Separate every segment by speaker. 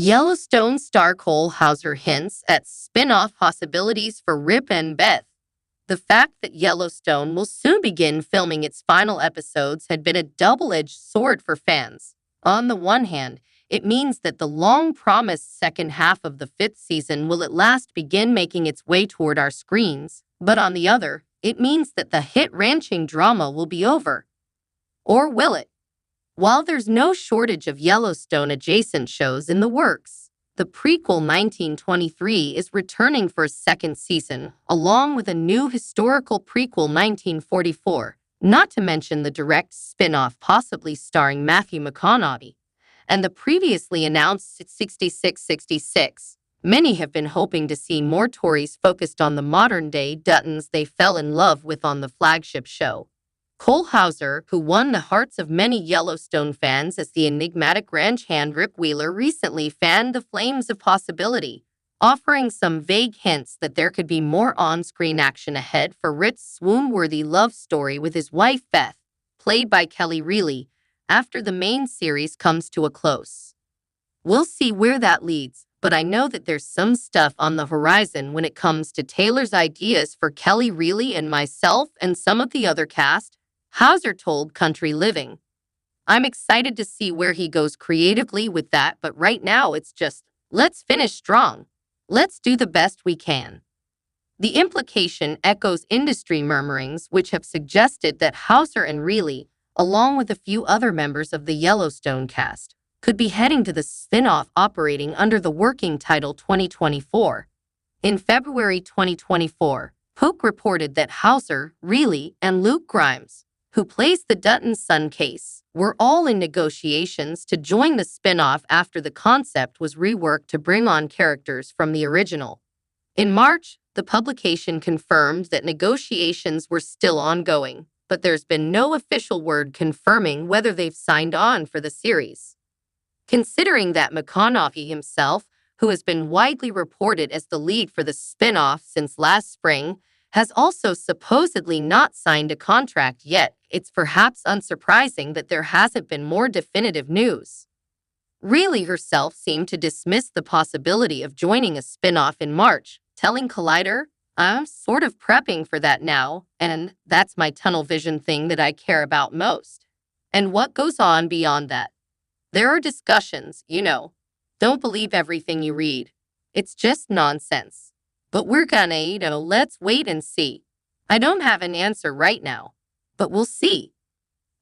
Speaker 1: Yellowstone star Cole Hauser hints at spin-off possibilities for Rip and Beth. The fact that Yellowstone will soon begin filming its final episodes had been a double-edged sword for fans. On the one hand, it means that the long-promised second half of the fifth season will at last begin making its way toward our screens. But on the other, it means that the hit ranching drama will be over. Or will it? While there's no shortage of Yellowstone-adjacent shows in the works, the prequel 1923 is returning for a second season, along with a new historical prequel 1944, not to mention the direct spin-off possibly starring Matthew McConaughey, and the previously announced 6666. Many have been hoping to see more Tories focused on the modern-day Duttons they fell in love with on the flagship show. Cole Hauser, who won the hearts of many Yellowstone fans as the enigmatic ranch hand Rip Wheeler, recently fanned the flames of possibility, offering some vague hints that there could be more on-screen action ahead for Rip's swoon-worthy love story with his wife Beth, played by Kelly Reilly, after the main series comes to a close. We'll see where that leads, but I know that there's some stuff on the horizon when it comes to Taylor's ideas for Kelly Reilly and myself and some of the other cast, Hauser told Country Living. I'm excited to see where he goes creatively with that, but right now it's just, let's finish strong. Let's do the best we can. The implication echoes industry murmurings which have suggested that Hauser and Reilly, along with a few other members of the Yellowstone cast, could be heading to the spin-off operating under the working title 2024. In February 2024, Poke reported that Hauser, Reilly, and Luke Grimes, who plays the Dutton's son Case, were all in negotiations to join the spin-off after the concept was reworked to bring on characters from the original. In March, the publication confirmed that negotiations were still ongoing, but there's been no official word confirming whether they've signed on for the series. Considering that McConaughey himself, who has been widely reported as the lead for the spin-off since last spring, has also supposedly not signed a contract yet, it's perhaps unsurprising that there hasn't been more definitive news. Reilly herself seemed to dismiss the possibility of joining a spin-off in March, telling Collider, "I'm sort of prepping for that now, and that's my tunnel vision thing that I care about most." And what goes on beyond that? There are discussions, Don't believe everything you read. It's just nonsense. But we're gonna, let's wait and see. I don't have an answer right now, but we'll see.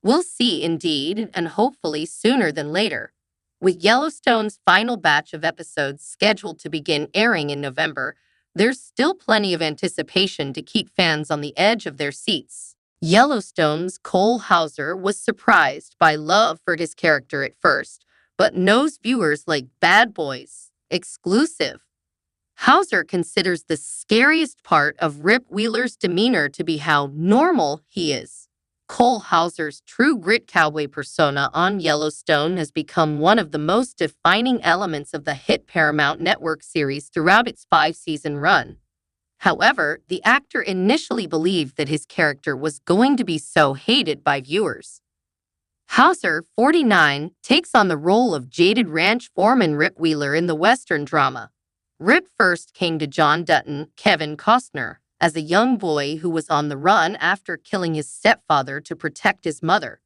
Speaker 1: We'll see indeed, and hopefully sooner than later. With Yellowstone's final batch of episodes scheduled to begin airing in November, there's still plenty of anticipation to keep fans on the edge of their seats. Yellowstone's Cole Hauser was surprised by love for his character at first, but knows viewers like Bad Boys, exclusive. Hauser considers the scariest part of Rip Wheeler's demeanor to be how normal he is. Cole Hauser's true grit cowboy persona on Yellowstone has become one of the most defining elements of the hit Paramount Network series throughout its 5-season run. However, the actor initially believed that his character was going to be so hated by viewers. Hauser, 49, takes on the role of jaded ranch foreman Rip Wheeler in the Western drama. Rip first came to John Dutton, Kevin Costner, as a young boy who was on the run after killing his stepfather to protect his mother.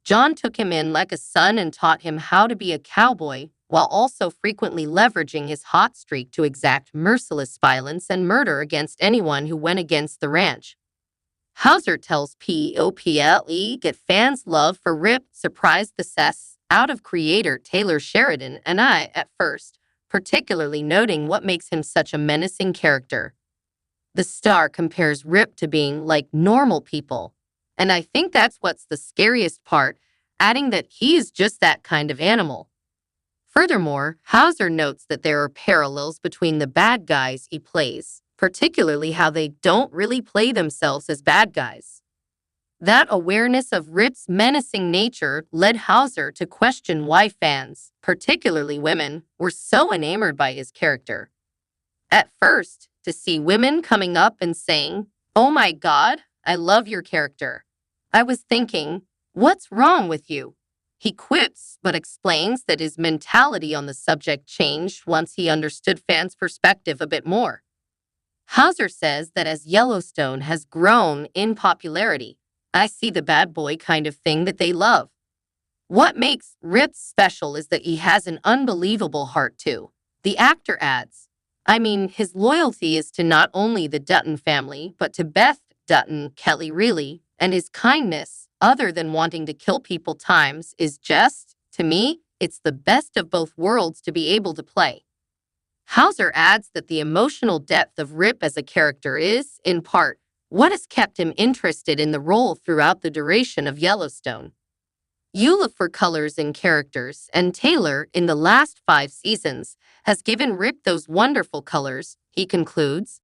Speaker 1: John took him in like a son and taught him how to be a cowboy, while also frequently leveraging his hot streak to exact merciless violence and murder against anyone who went against the ranch. Hauser tells People that fans' love for Rip surprised the cess out of creator Taylor Sheridan and I at first, particularly noting what makes him such a menacing character. The star compares Rip to being like normal people, and I think that's what's the scariest part, adding that he is just that kind of animal. Furthermore, Hauser notes that there are parallels between the bad guys he plays, particularly how they don't really play themselves as bad guys. That awareness of Rip's menacing nature led Hauser to question why fans, particularly women, were so enamored by his character. At first, to see women coming up and saying, "Oh my God, I love your character," I was thinking, what's wrong with you? He quips, but explains that his mentality on the subject changed once he understood fans' perspective a bit more. Hauser says that as Yellowstone has grown in popularity, I see the bad boy kind of thing that they love. What makes Rip special is that he has an unbelievable heart too. The actor adds, I mean, his loyalty is to not only the Dutton family, but to Beth Dutton, Kelly Reilly, and his kindness, other than wanting to kill people times, is just, to me, it's the best of both worlds to be able to play. Hauser adds that the emotional depth of Rip as a character is, in part, what has kept him interested in the role throughout the duration of Yellowstone. You look for colors in characters, and Taylor, in the last 5 seasons, has given Rip those wonderful colors, he concludes.